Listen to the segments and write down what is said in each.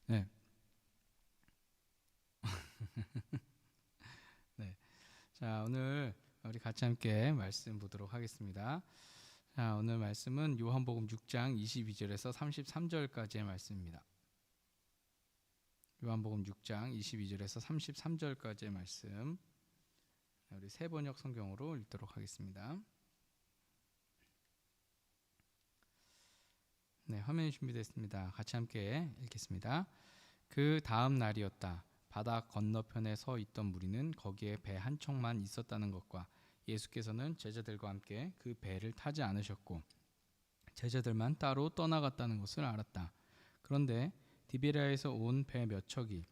네. 네. 자, 오늘 우리 같이 함께 말씀 보도록 하겠습니다. 자, 오늘 말씀은 요한복음 6장 22절에서 33절까지의 말씀입니다. 요한복음 6장 22절에서 33절까지의 말씀. 우리 세 번역 성경으로 읽도록 하겠습니다. 네, 화면이 준비됐습니다. 같이 함께 읽겠습니다. 그 다음 날이었다. 바다 건너편에 서 있던 무리는 거기에 배 한 척만 있었다는 것과 예수께서는 제자들과 함께 그 배를 타지 않으셨고 제자들만 따로 떠나갔다는 것을 알았다. 그런데 디베랴에서 온 배 몇 척이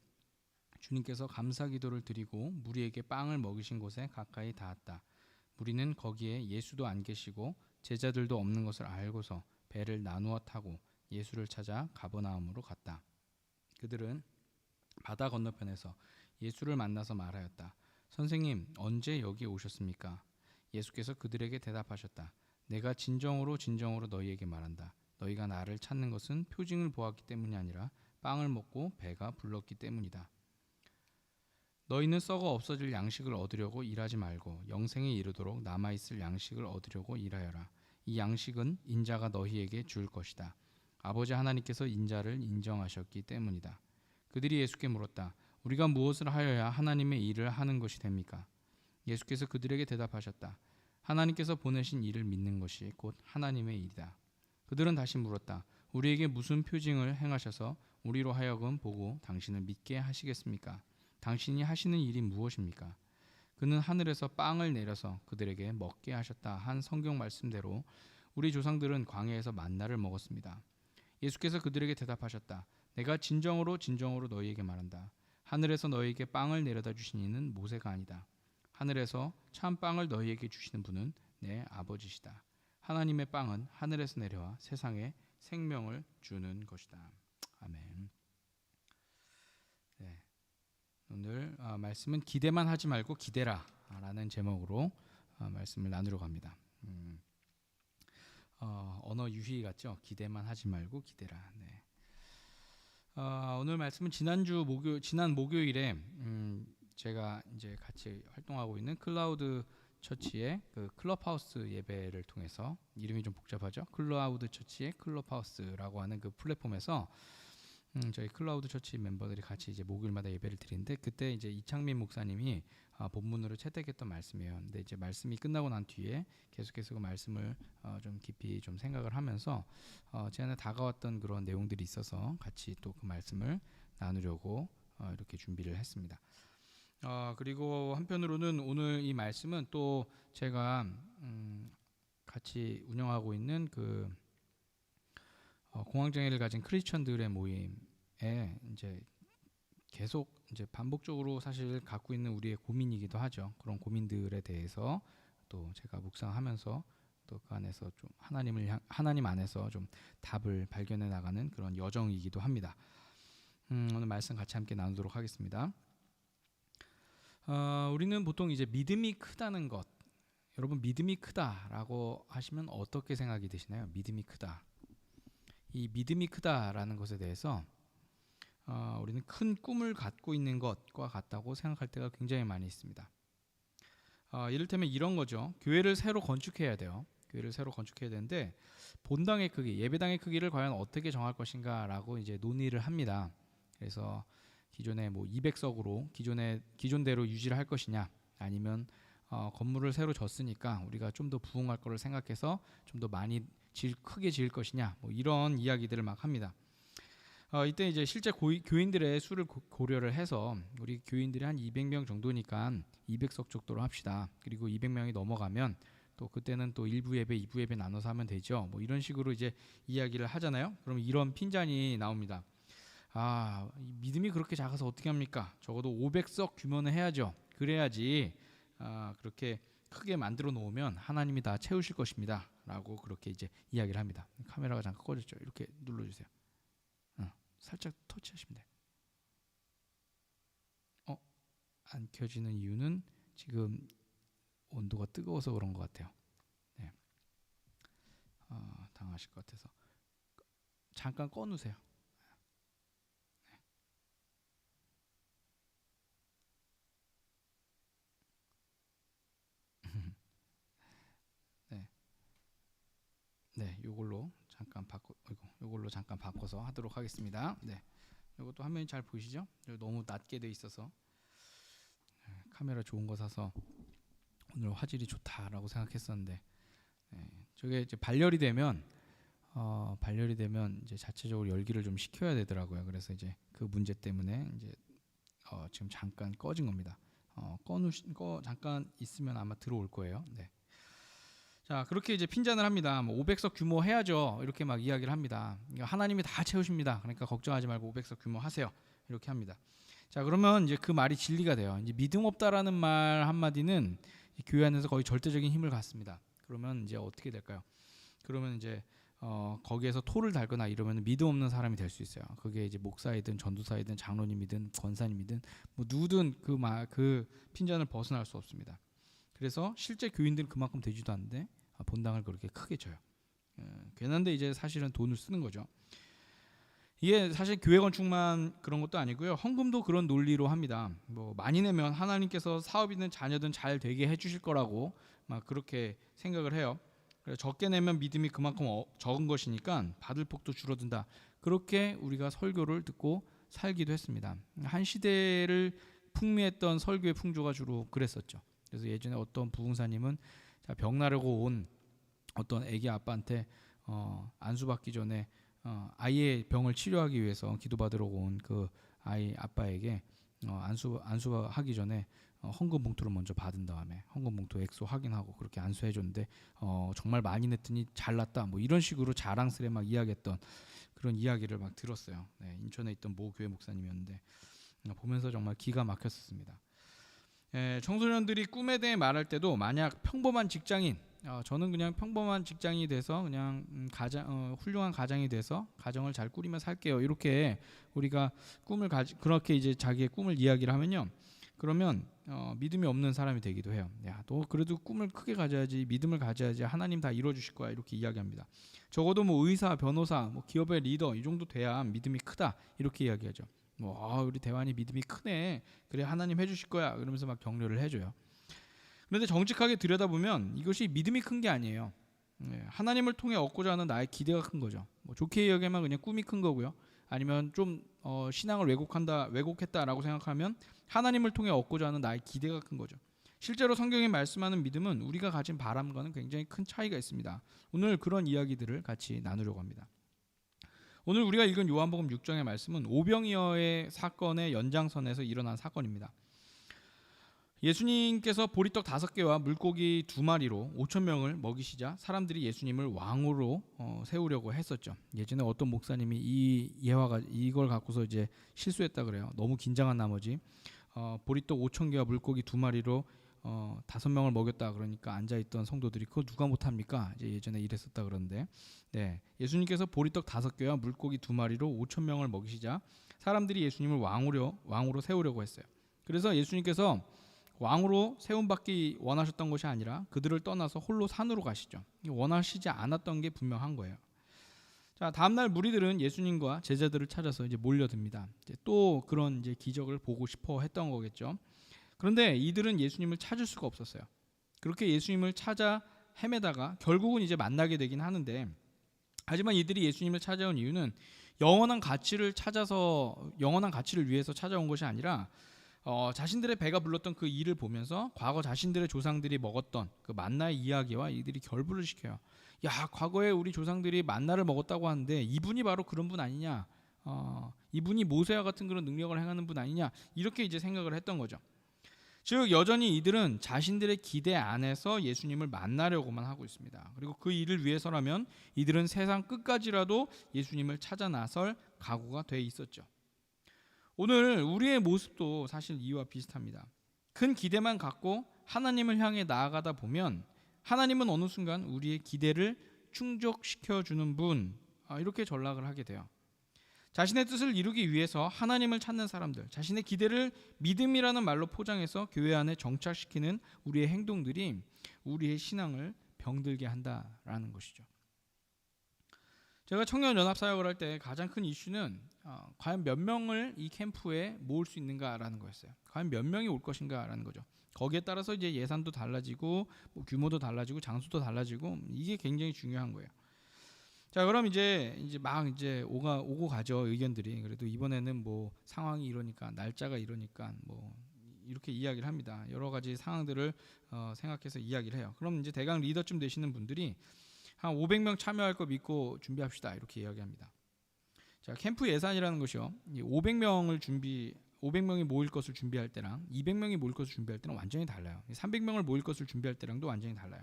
주님께서 감사 기도를 드리고 무리에게 빵을 먹이신 곳에 가까이 닿았다. 무리는 거기에 예수도 안 계시고 제자들도 없는 것을 알고서 배를 나누어 타고 예수를 찾아 가버나움으로 갔다. 그들은 바다 건너편에서 예수를 만나서 말하였다. 선생님, 언제 여기에 오셨습니까? 예수께서 그들에게 대답하셨다. 내가 진정으로 진정으로 너희에게 말한다. 너희가 나를 찾는 것은 표징을 보았기 때문이 아니라 빵을 먹고 배가 불렀기 때문이다. 너희는 썩어 없어질 양식을 얻으려고 일하지 말고 영생에 이르도록 남아있을 양식을 얻으려고 일하여라. 이 양식은 인자가 너희에게 줄 것이다. 아버지 하나님께서 인자를 인정하셨기 때문이다. 그들이 예수께 물었다. 우리가 무엇을 하여야 하나님의 일을 하는 것이 됩니까? 예수께서 그들에게 대답하셨다. 하나님께서 보내신 일을 믿는 것이 곧 하나님의 일이다. 그들은 다시 물었다. 우리에게 무슨 표징을 행하셔서 우리로 하여금 보고 당신을 믿게 하시겠습니까? 당신이 하시는 일이 무엇입니까? 그는 하늘에서 빵을 내려서 그들에게 먹게 하셨다 한 성경 말씀대로 우리 조상들은 광야에서 만나를 먹었습니다. 예수께서 그들에게 대답하셨다. 내가 진정으로 진정으로 너희에게 말한다. 하늘에서 너희에게 빵을 내려다 주신 이는 모세가 아니다. 하늘에서 참 빵을 너희에게 주시는 분은 내 아버지시다. 하나님의 빵은 하늘에서 내려와 세상에 생명을 주는 것이다. 아멘. 네. 오늘 말씀은 기대만 하지 말고 기대라 라는 제목으로 말씀을 나누려고 합니다. 언어 유희 같죠? 기대만 하지 말고 기대라. 네. 오늘 말씀은 지난 목요일에 제가 이제 같이 활동하고 있는 클라우드 처치의 그 클럽하우스 예배를 통해서, 이름이 좀 복잡하죠? 클라우드 처치의 클럽하우스라고 하는 그 플랫폼에서 저희 클라우드 처치 멤버들이 같이 이제 목요일마다 예배를 드리는데, 그때 이제 이창민 목사님이 본문으로 채택했던 말씀이에요. 근데 이제 말씀이 끝나고 난 뒤에 계속해서 그 말씀을 좀 깊이 좀 생각을 하면서 제 안에 다가왔던 그런 내용들이 있어서 같이 또 그 말씀을 나누려고 이렇게 준비를 했습니다. 그리고 한편으로는 오늘 이 말씀은 또 제가 같이 운영하고 있는 그 공황장애를 가진 크리스천들의 모임에 이제 계속 이제 반복적으로 사실 갖고 있는 우리의 고민이기도 하죠. 그런 고민들에 대해서 또 제가 묵상하면서 또 그 안에서 좀 하나님 안에서 좀 답을 발견해 나가는 그런 여정이기도 합니다. 오늘 말씀 같이 함께 나누도록 하겠습니다. 우리는 보통 이제 믿음이 크다는 것, 여러분 믿음이 크다라고 하시면 어떻게 생각이 드시나요? 믿음이 크다. 이 믿음이 크다라는 것에 대해서 우리는 큰 꿈을 갖고 있는 것과 같다고 생각할 때가 굉장히 많이 있습니다. 이를테면 이런 거죠. 교회를 새로 건축해야 돼요. 교회를 새로 건축해야 되는데 본당의 크기, 예배당의 크기를 과연 어떻게 정할 것인가라고 이제 논의를 합니다. 그래서 기존에 뭐 200석으로 기존대로 유지를 할 것이냐, 아니면 건물을 새로 졌으니까 우리가 좀 더 부흥할 거를 생각해서 좀 더 많이 크게 지을 것이냐, 뭐 이런 이야기들을 막 합니다. 이때 이제 실제 교인들의 수를 고려를 해서 우리 교인들이 한 200명 정도니까 200석 정도로 합시다. 그리고 200명이 넘어가면 또 그때는 또 1부 예배, 2부 예배 나눠서 하면 되죠. 뭐 이런 식으로 이제 이야기를 하잖아요. 그럼 이런 핀잔이 나옵니다. 믿음이 그렇게 작아서 어떻게 합니까? 적어도 500석 규모는 해야죠. 그래야지 그렇게 크게 만들어 놓으면 하나님이 다 채우실 것입니다. 라고 그렇게 이제 이야기를 합니다. 카메라가 잠깐 꺼졌죠. 이렇게 눌러주세요. 살짝 터치하시면 돼요. 안 켜지는 이유는 지금 온도가 뜨거워서 그런 것 같아요. 네. 당하실 것 같아서 잠깐 꺼놓으세요. 요걸로 잠깐 바꿔서 하도록 하겠습니다. 네, 이것도 화면이 잘 보이시죠? 너무 낮게 돼 있어서 카메라 좋은 거 사서 오늘 화질이 좋다라고 생각했었는데, 저게 이제 발열이 되면 이제 자체적으로 열기를 좀 식혀야 되더라고요. 그래서 이제 그 문제 때문에 이제 지금 잠깐 꺼진 겁니다. 잠깐 있으면 아마 들어올 거예요. 네. 자, 그렇게 이제 핀잔을 합니다. 500석 규모 해야죠. 이렇게 막 이야기를 합니다. 하나님이 다 채우십니다. 그러니까 걱정하지 말고 500석 규모 하세요. 이렇게 합니다. 자, 그러면 이제 그 말이 진리가 돼요. 이제 믿음 없다라는 말 한마디는 교회 안에서 거의 절대적인 힘을 갖습니다. 그러면 이제 어떻게 될까요? 그러면 이제 거기에서 토를 달거나 이러면 믿음 없는 사람이 될 수 있어요. 그게 이제 목사이든 전도사이든 장로님이든 권사님이든 뭐 누구든 그 핀잔을 벗어날 수 없습니다. 그래서 실제 교인들은 그만큼 되지도 않는데 본당을 그렇게 크게 쳐요. 괜한데 이제 사실은 돈을 쓰는 거죠. 이게 사실 교회 건축만 그런 것도 아니고요. 헌금도 그런 논리로 합니다. 뭐 많이 내면 하나님께서 사업이든 자녀든 잘 되게 해주실 거라고 막 그렇게 생각을 해요. 그래서 적게 내면 믿음이 그만큼 적은 것이니까 받을 복도 줄어든다. 그렇게 우리가 설교를 듣고 살기도 했습니다. 한 시대를 풍미했던 설교의 풍조가 주로 그랬었죠. 그래서 예전에 어떤 부흥사님은 병 나려고 온 어떤 아기 아빠한테 안수받기 전에 아이의 병을 치료하기 위해서 기도받으러 온 그 아이 아빠에게 안수하기 전에 헌금 봉투를 먼저 받은 다음에 헌금 봉투 액수 확인하고 그렇게 안수해 줬는데 정말 많이 냈더니 잘났다 뭐 이런 식으로 자랑스레 막 이야기했던 그런 이야기를 막 들었어요. 네, 인천에 있던 모 교회 목사님이었는데 보면서 정말 기가 막혔었습니다. 청소년들이 꿈에 대해 말할 때도 만약 평범한 직장인, 저는 그냥 평범한 직장인이 돼서 그냥 훌륭한 가장이 돼서 가정을 잘 꾸리며 살게요. 이렇게 우리가 그렇게 이제 자기의 꿈을 이야기를 하면요. 그러면 믿음이 없는 사람이 되기도 해요. 야, 너 그래도 꿈을 크게 가져야지, 믿음을 가져야지, 하나님 다 이루어주실 거야 이렇게 이야기합니다. 적어도 뭐 의사, 변호사, 뭐 기업의 리더 이 정도 돼야 믿음이 크다 이렇게 이야기하죠. 우리 대환이 믿음이 크네. 그래 하나님 해주실 거야. 그러면서 막 격려를 해줘요. 그런데 정직하게 들여다보면 이것이 믿음이 큰 게 아니에요. 하나님을 통해 얻고자 하는 나의 기대가 큰 거죠. 뭐 좋게 이야기하면 그냥 꿈이 큰 거고요. 아니면 좀 신앙을 왜곡했다라고 생각하면 하나님을 통해 얻고자 하는 나의 기대가 큰 거죠. 실제로 성경이 말씀하는 믿음은 우리가 가진 바람과는 굉장히 큰 차이가 있습니다. 오늘 그런 이야기들을 같이 나누려고 합니다. 오늘 우리가 읽은 요한복음 6장의 말씀은 오병이어의 사건의 연장선에서 일어난 사건입니다. 예수님께서 보리떡 5개와 물고기 2마리로 5,000명을 먹이시자 사람들이 예수님을 왕으로 세우려고 했었죠. 예전에 어떤 목사님이 이걸 갖고서 이제 실수했다 그래요. 너무 긴장한 나머지 보리떡 5,000개와 물고기 2마리로 5명을 먹였다 그러니까 앉아있던 성도들이 그거 누가 못합니까? 이제 예전에 이랬었다 그러는데, 네, 예수님께서 보리떡 5개와 물고기 2마리로 5,000명을 먹이시자 사람들이 예수님을 왕으로 세우려고 했어요. 그래서 예수님께서 왕으로 세움받기 원하셨던 것이 아니라 그들을 떠나서 홀로 산으로 가시죠. 원하시지 않았던 게 분명한 거예요. 자, 다음날 무리들은 예수님과 제자들을 찾아서 이제 몰려듭니다. 이제 또 그런 이제 기적을 보고 싶어 했던 거겠죠. 그런데 이들은 예수님을 찾을 수가 없었어요. 그렇게 예수님을 찾아 헤매다가 결국은 이제 만나게 되긴 하는데, 하지만 이들이 예수님을 찾아온 이유는 영원한 가치를 위해서 찾아온 것이 아니라 자신들의 배가 불렀던 그 일을 보면서 과거 자신들의 조상들이 먹었던 그 만나의 이야기와 이들이 결부를 시켜요. 야, 과거에 우리 조상들이 만나를 먹었다고 하는데 이분이 바로 그런 분 아니냐, 이분이 모세와 같은 그런 능력을 행하는 분 아니냐, 이렇게 이제 생각을 했던 거죠. 즉 여전히 이들은 자신들의 기대 안에서 예수님을 만나려고만 하고 있습니다. 그리고 그 일을 위해서라면 이들은 세상 끝까지라도 예수님을 찾아 나설 각오가 돼 있었죠. 오늘 우리의 모습도 사실 이와 비슷합니다. 큰 기대만 갖고 하나님을 향해 나아가다 보면 하나님은 어느 순간 우리의 기대를 충족시켜주는 분, 이렇게 전락을 하게 돼요. 자신의 뜻을 이루기 위해서 하나님을 찾는 사람들, 자신의 기대를 믿음이라는 말로 포장해서 교회 안에 정착시키는 우리의 행동들이 우리의 신앙을 병들게 한다라는 것이죠. 제가 청년연합사역을 할 때 가장 큰 이슈는 과연 몇 명을 이 캠프에 모을 수 있는가라는 거였어요. 과연 몇 명이 올 것인가라는 거죠. 거기에 따라서 이제 예산도 달라지고 규모도 달라지고 장소도 달라지고 이게 굉장히 중요한 거예요. 자, 그럼 이제 막 이제 오고 가죠, 의견들이. 그래도 이번에는 뭐 상황이 이러니까, 날짜가 이러니까 뭐 이렇게 이야기를 합니다. 여러 가지 상황들을 생각해서 이야기를 해요. 그럼 이제 대강 리더쯤 되시는 분들이 한 500명 참여할 거 믿고 준비합시다, 이렇게 이야기합니다. 자, 캠프 예산이라는 것이요, 500명이 모일 것을 준비할 때랑 200명이 모일 것을 준비할 때는 완전히 달라요. 300명을 모일 것을 준비할 때랑도 완전히 달라요.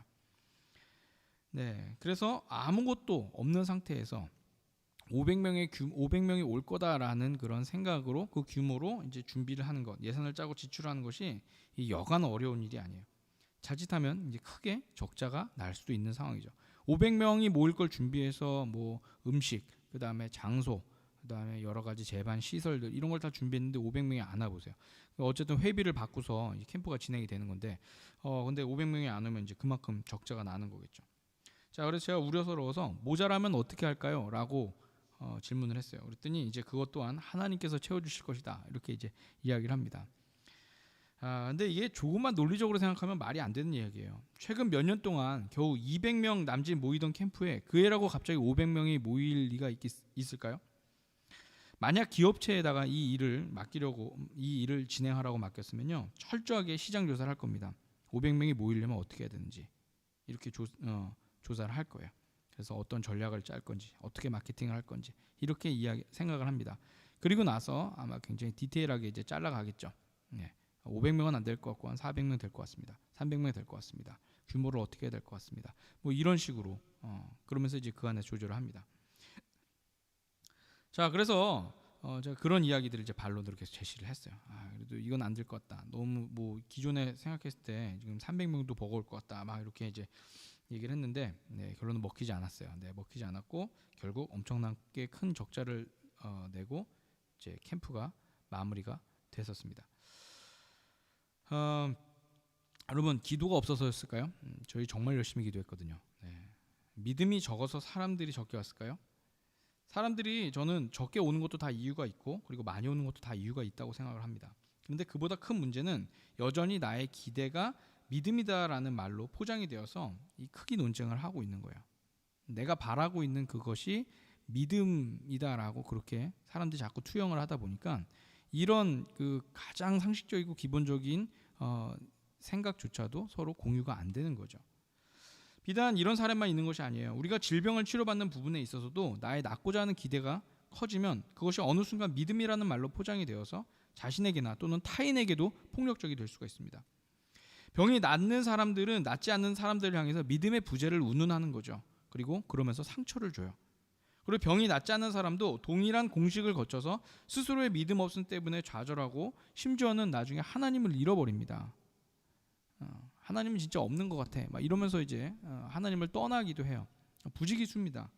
네, 그래서 아무것도 없는 상태에서 500명이 올 거다라는 그런 생각으로, 그 규모로 이제 준비를 하는 것, 예산을 짜고 지출하는 것이 여간 어려운 일이 아니에요. 자칫하면 이제 크게 적자가 날 수도 있는 상황이죠. 500명이 모일 걸 준비해서 뭐 음식, 그다음에 장소, 그다음에 여러 가지 제반 시설들 이런 걸 다 준비했는데 500명이 안 와 보세요. 어쨌든 회비를 받고서 이 캠프가 진행이 되는 건데, 근데 500명이 안 오면 이제 그만큼 적자가 나는 거겠죠. 자, 그래서 제가 우려스러워서 모자라면 어떻게 할까요? 라고 질문을 했어요. 그랬더니 이제 그것 또한 하나님께서 채워주실 것이다, 이렇게 이제 이야기를 합니다. 근데 이게 조금만 논리적으로 생각하면 말이 안 되는 이야기예요. 최근 몇 년 동안 겨우 200명 남짓 모이던 캠프에 그 해라고 갑자기 500명이 모일 리가 있을까요? 만약 기업체에다가 이 일을 진행하라고 맡겼으면요, 철저하게 시장 조사를 할 겁니다. 500명이 모이려면 어떻게 해야 되는지 이렇게 조사를 할 거예요. 그래서 어떤 전략을 짤 건지, 어떻게 마케팅을 할 건지 이렇게 생각을 합니다. 그리고 나서 아마 굉장히 디테일하게 이제 잘라가겠죠. 네. 500명은 안 될 것 같고 한 400명 될 것 같습니다. 300명 될 것 같습니다. 규모를 어떻게 해야 될 것 같습니다. 뭐 이런 식으로 그러면서 이제 그 안에 조절을 합니다. 자, 그래서 제가 그런 이야기들을 이제 반론으로 계속 제시를 했어요. 그래도 이건 안 될 것 같다. 너무 뭐 기존에 생각했을 때 지금 300명도 버거울 것 같다. 막 이렇게 이제 얘기를 했는데, 네, 결론은 먹히지 않았어요. 네, 먹히지 않았고 결국 엄청나게 큰 적자를 내고 이제 캠프가 마무리가 됐었습니다. 여러분, 기도가 없어서였을까요? 저희 정말 열심히 기도했거든요. 네. 믿음이 적어서 사람들이 적게 왔을까요? 사람들이, 저는 적게 오는 것도 다 이유가 있고 그리고 많이 오는 것도 다 이유가 있다고 생각을 합니다. 그런데 그보다 큰 문제는 여전히 나의 기대가 믿음이다라는 말로 포장이 되어서 이 크기 논쟁을 하고 있는 거예요. 내가 바라고 있는 그것이 믿음이다라고 그렇게 사람들이 자꾸 투영을 하다 보니까 이런 그 가장 상식적이고 기본적인 생각조차도 서로 공유가 안 되는 거죠. 비단 이런 사례만 있는 것이 아니에요. 우리가 질병을 치료받는 부분에 있어서도 나의 낫고자 하는 기대가 커지면 그것이 어느 순간 믿음이라는 말로 포장이 되어서 자신에게나 또는 타인에게도 폭력적이 될 수가 있습니다. 병이 낫는 사람들은 낫지 않는 사람들을 향해서 믿음의 부재를 운운하는 거죠. 그리고 그러면서 상처를 줘요. 그리고 병이 낫지 않는 사람도 동일한 공식을 거쳐서 스스로의 믿음 없음 때문에 좌절하고 심지어는 나중에 하나님을 잃어버립니다. 하나님은 진짜 없는 것 같아, 막 이러면서 이제 하나님을 떠나기도 해요. 부지기수입니다.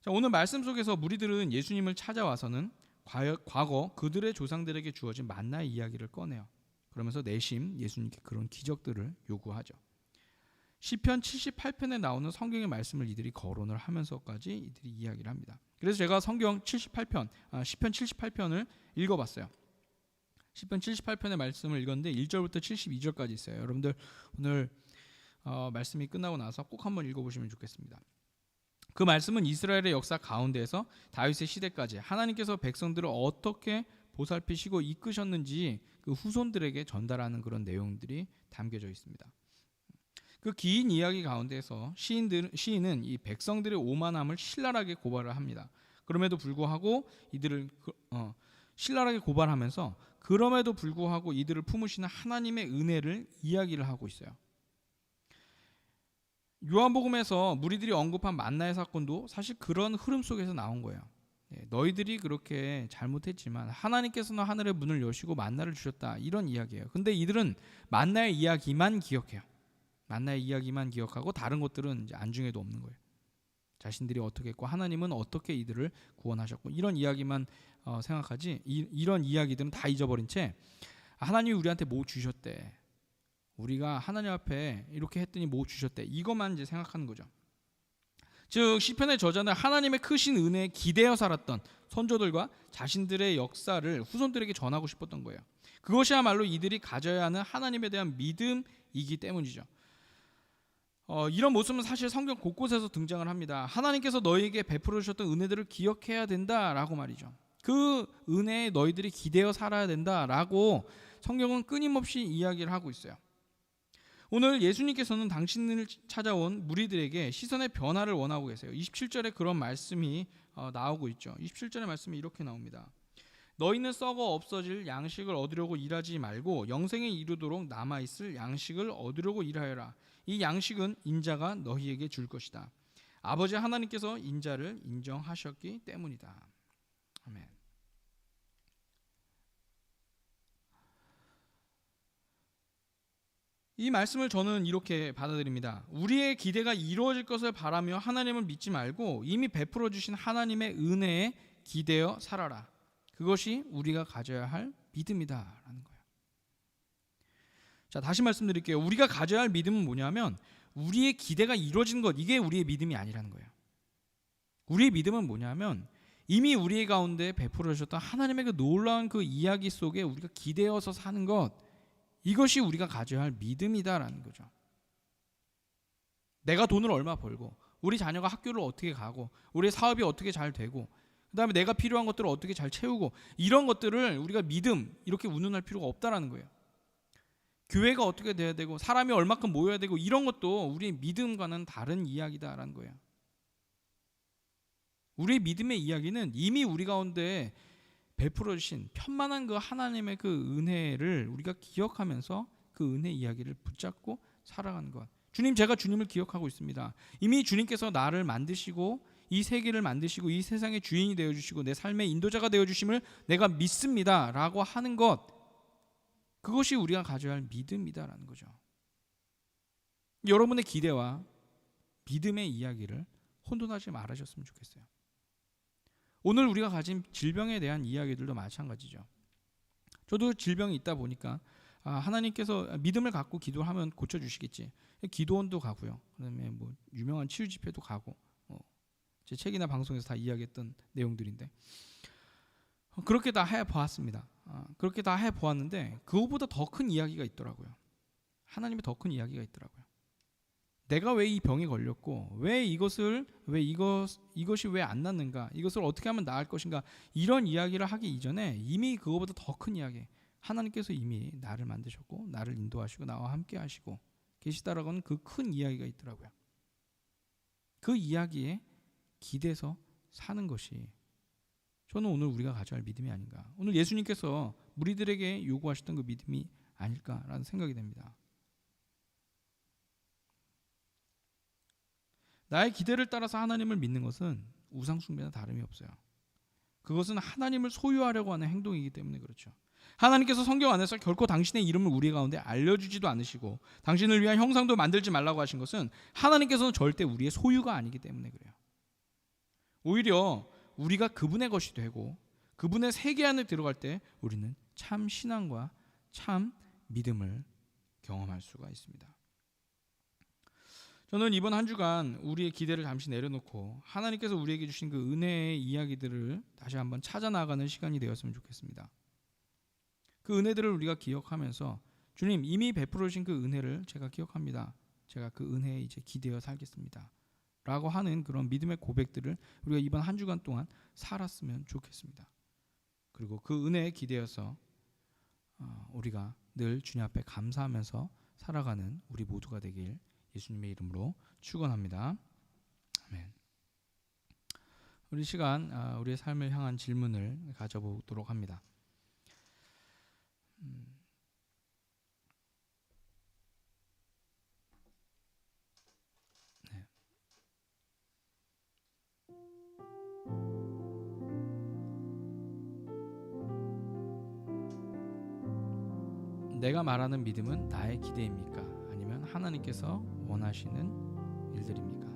자, 오늘 말씀 속에서 무리들은 예수님을 찾아와서는 과거 그들의 조상들에게 주어진 만나의 이야기를 꺼내요. 그러면서 내심 예수님께 그런 기적들을 요구하죠. 시편 78편에 나오는 성경의 말씀을 이들이 거론을 하면서까지 이들이 이야기를 합니다. 그래서 제가 시편 78편을 읽어봤어요. 시편 78편의 말씀을 읽었는데 1절부터 72절까지 있어요. 여러분들 오늘 말씀이 끝나고 나서 꼭 한번 읽어보시면 좋겠습니다. 그 말씀은 이스라엘의 역사 가운데에서 다윗의 시대까지 하나님께서 백성들을 어떻게 보살피시고 이끄셨는지 그 후손들에게 전달하는 그런 내용들이 담겨져 있습니다. 그 긴 이야기 가운데서 시인은 이 백성들의 오만함을 신랄하게 고발을 합니다. 그럼에도 불구하고 이들을 신랄하게 고발하면서 그럼에도 불구하고 이들을 품으시는 하나님의 은혜를 이야기를 하고 있어요. 요한복음에서 무리들이 언급한 만나의 사건도 사실 그런 흐름 속에서 나온 거예요. 너희들이 그렇게 잘못했지만 하나님께서는 하늘의 문을 여시고 만나를 주셨다, 이런 이야기예요. 근데 이들은 만나의 이야기만 기억해요. 만나의 이야기만 기억하고 다른 것들은 이제 안중에도 없는 거예요. 자신들이 어떻게 했고 하나님은 어떻게 이들을 구원하셨고 이런 이야기만 생각하지, 이런 이야기들은 다 잊어버린 채 하나님이 우리한테 뭐 주셨대, 우리가 하나님 앞에 이렇게 했더니 뭐 주셨대, 이것만 이제 생각하는 거죠. 즉 시편의 저자는 하나님의 크신 은혜에 기대어 살았던 선조들과 자신들의 역사를 후손들에게 전하고 싶었던 거예요. 그것이야말로 이들이 가져야 하는 하나님에 대한 믿음이기 때문이죠. 이런 모습은 사실 성경 곳곳에서 등장을 합니다. 하나님께서 너희에게 베풀어 주셨던 은혜들을 기억해야 된다라고 말이죠. 그 은혜에 너희들이 기대어 살아야 된다라고 성경은 끊임없이 이야기를 하고 있어요. 오늘 예수님께서는 당신을 찾아온 무리들에게 시선의 변화를 원하고 계세요. 27절에 그런 말씀이 나오고 있죠. 27절의 말씀이 이렇게 나옵니다. 너희는 썩어 없어질 양식을 얻으려고 일하지 말고 영생에 이르도록 남아있을 양식을 얻으려고 일하여라. 이 양식은 인자가 너희에게 줄 것이다. 아버지 하나님께서 인자를 인정하셨기 때문이다. 아멘. 이 말씀을 저는 이렇게 받아들입니다. 우리의 기대가 이루어질 것을 바라며 하나님을 믿지 말고 이미 베풀어 주신 하나님의 은혜에 기대어 살아라. 그것이 우리가 가져야 할 믿음이다라는 거예요. 자, 다시 말씀드릴게요. 우리가 가져야 할 믿음은 뭐냐면 우리의 기대가 이루어진 것, 이게 우리의 믿음이 아니라는 거예요. 우리의 믿음은 뭐냐면 이미 우리 가운데 베풀어 주셨던 하나님의 그 놀라운 그 이야기 속에 우리가 기대어서 사는 것, 이것이 우리가 가져야 할 믿음이다라는 거죠. 내가 돈을 얼마 벌고 우리 자녀가 학교를 어떻게 가고 우리 사업이 어떻게 잘 되고 그다음에 내가 필요한 것들을 어떻게 잘 채우고 이런 것들을 우리가 믿음 이렇게 운운할 필요가 없다라는 거예요. 교회가 어떻게 돼야 되고 사람이 얼마큼 모여야 되고 이런 것도 우리의 믿음과는 다른 이야기다라는 거예요. 우리의 믿음의 이야기는 이미 우리 가운데 베풀어 주신 편만한 그 하나님의 그 은혜를 우리가 기억하면서 그 은혜 이야기를 붙잡고 살아가는 것. 주님, 제가 주님을 기억하고 있습니다. 이미 주님께서 나를 만드시고 이 세계를 만드시고 이 세상의 주인이 되어주시고 내 삶의 인도자가 되어주심을 내가 믿습니다 라고 하는 것, 그것이 우리가 가져야 할 믿음이다라는 거죠. 여러분의 기대와 믿음의 이야기를 혼돈하지 말으셨으면 좋겠어요. 오늘 우리가 가진 질병에 대한 이야기들도 마찬가지죠. 저도 질병이 있다 보니까 하나님께서 믿음을 갖고 기도하면 고쳐주시겠지. 기도원도 가고요. 그다음에 뭐 유명한 치유 집회도 가고, 제 책이나 방송에서 다 이야기했던 내용들인데 그렇게 다 해보았습니다. 그렇게 다 해보았는데 그거보다 더 큰 이야기가 있더라고요. 하나님의 더 큰 이야기가 있더라고요. 내가 왜 이 병에 걸렸고 왜 이것이 왜 안 낫는가, 이것을 어떻게 하면 나을 것인가, 이런 이야기를 하기 이전에 이미 그거보다 더 큰 이야기, 하나님께서 이미 나를 만드셨고 나를 인도하시고 나와 함께 하시고 계시다라고는 그 큰 이야기가 있더라고요. 그 이야기에 기대서 사는 것이 저는 오늘 우리가 가져야 할 믿음이 아닌가, 오늘 예수님께서 무리들에게 요구하셨던 그 믿음이 아닐까라는 생각이 됩니다. 나의 기대를 따라서 하나님을 믿는 것은 우상 숭배나 다름이 없어요. 그것은 하나님을 소유하려고 하는 행동이기 때문에 그렇죠. 하나님께서 성경 안에서 결코 당신의 이름을 우리 가운데 알려주지도 않으시고 당신을 위한 형상도 만들지 말라고 하신 것은 하나님께서는 절대 우리의 소유가 아니기 때문에 그래요. 오히려 우리가 그분의 것이 되고 그분의 세계 안에 들어갈 때 우리는 참 신앙과 참 믿음을 경험할 수가 있습니다. 저는 이번 한 주간 우리의 기대를 잠시 내려놓고 하나님께서 우리에게 주신 그 은혜의 이야기들을 다시 한번 찾아 나가는 시간이 되었으면 좋겠습니다. 그 은혜들을 우리가 기억하면서 주님, 이미 베풀어 주신 그 은혜를 제가 기억합니다. 제가 그 은혜에 이제 기대어 살겠습니다 라고 하는 그런 믿음의 고백들을 우리가 이번 한 주간 동안 살았으면 좋겠습니다. 그리고 그 은혜에 기대어서 우리가 늘 주님 앞에 감사하면서 살아가는 우리 모두가 되길 예수님의 이름으로 축원합니다. 아멘. 우리 시간 우리의 삶을 향한 질문을 가져보도록 합니다. 네. 내가 말하는 믿음은 나의 기대입니까? 아니면 하나님께서 원하시는 일들입니까?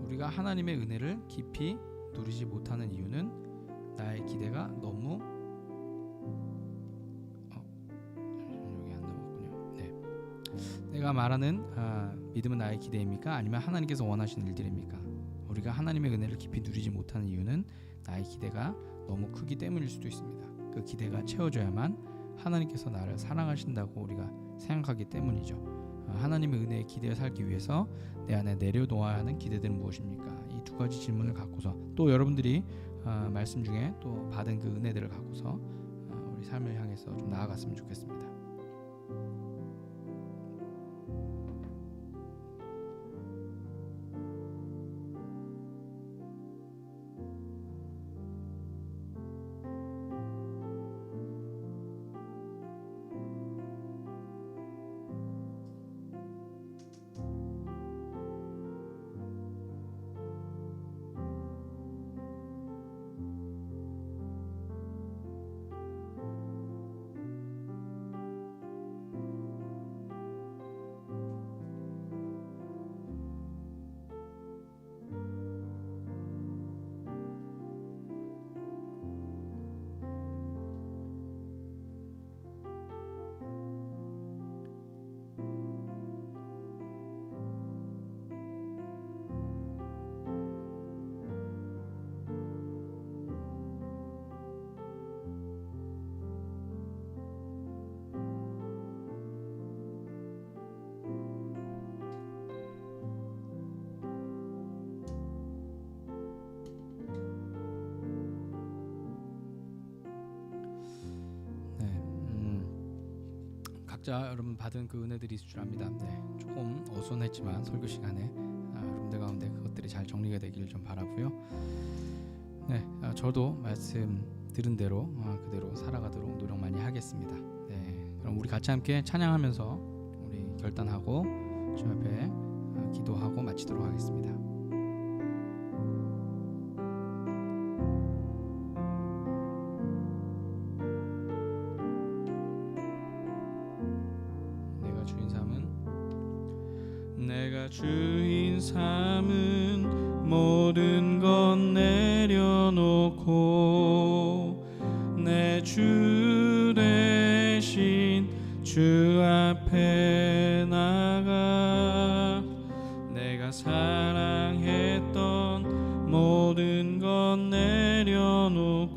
우리가 하나님의 은혜를 깊이 누리지 못하는 이유는 나의 기대가 너무 여기 안 나왔군요. 네. 내가 말하는 믿음은 나의 기대입니까? 아니면 하나님께서 원하시는 일들입니까? 우리가 하나님의 은혜를 깊이 누리지 못하는 이유는 나의 기대가 너무 크기 때문일 수도 있습니다. 그 기대가 채워져야만 하나님께서 나를 사랑하신다고 우리가 생각하기 때문이죠. 하나님의 은혜에 기대어 살기 위해서 내 안에 내려놓아야 하는 기대들은 무엇입니까? 이 두 가지 질문을 갖고서 또 여러분들이 말씀 중에 또 받은 그 은혜들을 갖고서 우리 삶을 향해서 좀 나아갔으면 좋겠습니다. 각자 여러분 받은 그 은혜들이 있을 줄 압니다. 조금 어수선했지만 설교 시간에 여러분들 가운데 그것들이 잘 정리가 되기를 좀 바라고요. 저도 말씀 들은 대로 그대로 살아가도록 노력 많이 하겠습니다. 그럼 우리 같이 함께 찬양하면서 우리 결단하고 주 앞에 기도하고 마치도록 하겠습니다. 내가 주인 삼은 모든 것 내려놓고 내 주 대신 주 앞에 나가 내가 사랑했던 모든 것 내려놓고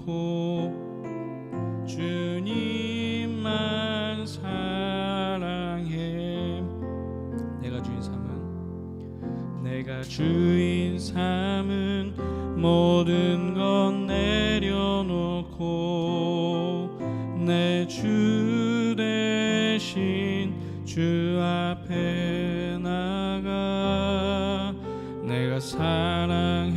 주님만 사랑해. 내가 주인 삼은 모든 것 내려놓고 내 주 대신 주 앞에 나가 내가 사랑했던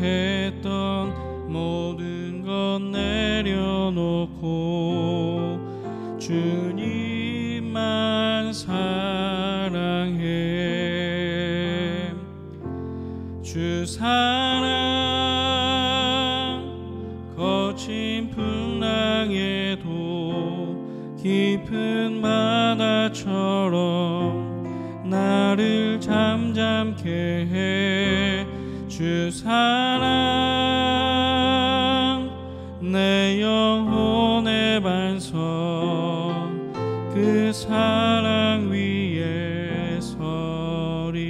모든 것 내려놓고 주님만 사랑해. 주 사랑 거친 풍랑에도 깊은 바다처럼 나를 잠잠케 해. 주 사랑 내 영혼의 반석 그 사랑 위에 서리.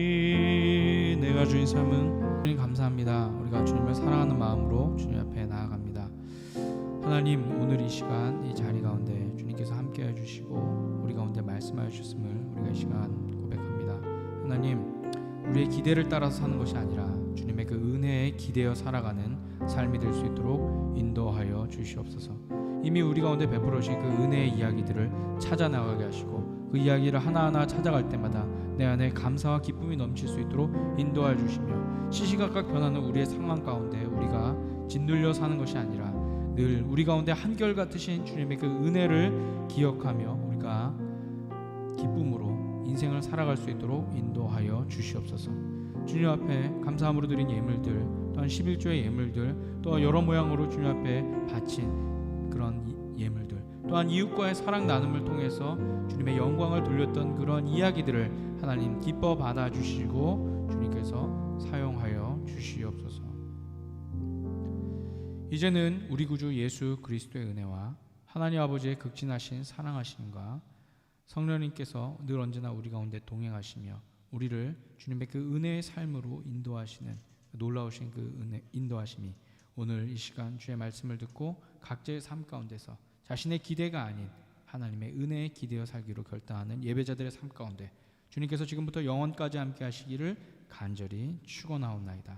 내가 주인 삼은 주님 감사합니다. 우리가 주님을 사랑하는 마음으로 주님 앞에 나아갑니다. 하나님, 오늘 이 시간 이 자리 가운데 주님께서 함께해 주시고 우리 가운데 말씀하여 주셨음을 우리가 이 시간 고백합니다. 하나님, 우리의 기대를 따라서 사는 것이 아니라 주님의 그 은혜에 기대어 살아가는 삶이 될 수 있도록 인도하여 주시옵소서. 이미 우리 가운데 베풀어 주신 그 은혜의 이야기들을 찾아나가게 하시고 그 이야기를 하나하나 찾아갈 때마다 내 안에 감사와 기쁨이 넘칠 수 있도록 인도하여 주시며 시시각각 변하는 우리의 상황 가운데 우리가 짓눌려 사는 것이 아니라 늘 우리 가운데 한결같으신 주님의 그 은혜를 기억하며 우리가 기쁨으로 인생을 살아갈 수 있도록 인도하여 주시옵소서. 주님 앞에 감사함으로 드린 예물들, 또한 11조의 예물들, 또한 여러 모양으로 주님 앞에 바친 그런 예물들, 또한 이웃과의 사랑 나눔을 통해서 주님의 영광을 돌렸던 그런 이야기들을 하나님 기뻐 받아주시고 주님께서 사용하여 주시옵소서. 이제는 우리 구주 예수 그리스도의 은혜와 하나님 아버지의 극진하신 사랑하심과 성령님께서 늘 언제나 우리 가운데 동행하시며 우리를 주님의 그 은혜의 삶으로 인도하시는 놀라우신 그 은혜 인도하심이 오늘 이 시간 주의 말씀을 듣고 각자의 삶 가운데서 자신의 기대가 아닌 하나님의 은혜에 기대어 살기로 결단하는 예배자들의 삶 가운데 주님께서 지금부터 영원까지 함께 하시기를 간절히 축원하옵나이다.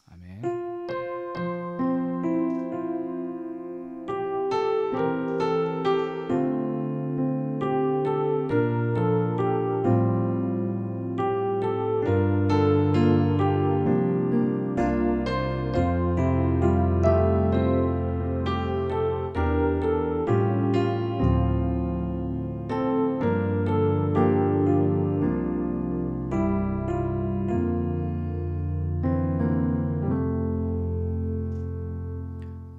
아멘.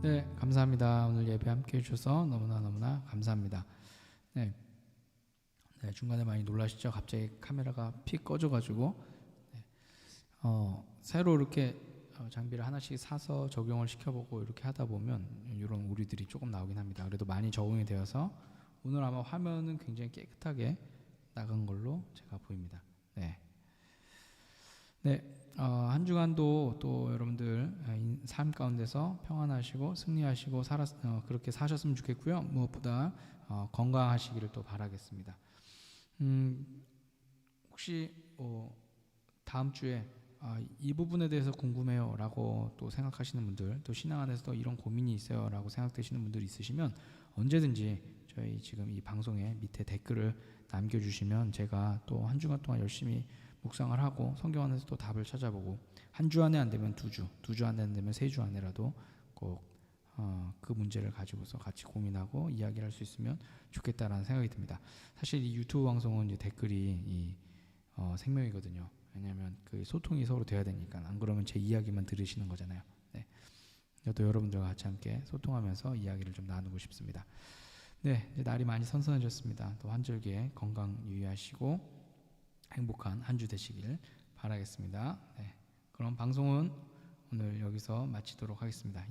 네, 감사합니다. 오늘 예배 함께 해주셔서 너무나 감사합니다. 네, 중간에 많이 놀라시죠? 갑자기 카메라가 픽 꺼져가지고 새로 이렇게 장비를 하나씩 사서 적용을 시켜보고 이렇게 하다 보면 이런 오류들이 조금 나오긴 합니다. 그래도 많이 적응이 되어서 오늘 아마 화면은 굉장히 깨끗하게 나간 걸로 제가 보입니다. 한 주간도 또 여러분들 삶 가운데서 평안하시고 승리하시고 그렇게 사셨으면 좋겠고요. 무엇보다 건강하시기를 또 바라겠습니다. 혹시 다음 주에 이 부분에 대해서 궁금해요 라고 또 생각하시는 분들, 또 신앙 안에서도 이런 고민이 있어요 라고 생각되시는 분들 있으시면 언제든지 저희 지금 이 방송에 밑에 댓글을 남겨주시면 제가 또 한 주간 동안 열심히 묵상을 하고 성경 안에서 또 답을 찾아보고 한 주 안에 안 되면 두 주 안에 안 되면 3주 안에라도 꼭 그 문제를 가지고서 같이 고민하고 이야기를 할 수 있으면 좋겠다라는 생각이 듭니다. 사실 이 유튜브 방송은 이제 댓글이 생명이거든요. 왜냐하면 그 소통이 서로 돼야 되니까. 안 그러면 제 이야기만 들으시는 거잖아요. 저도 여러분들과 같이 함께 소통하면서 이야기를 좀 나누고 싶습니다. 이제 날이 많이 선선해졌습니다. 또 한절기에 건강 유의하시고 행복한 한 주 되시길 바라겠습니다. 그럼 방송은 오늘 여기서 마치도록 하겠습니다.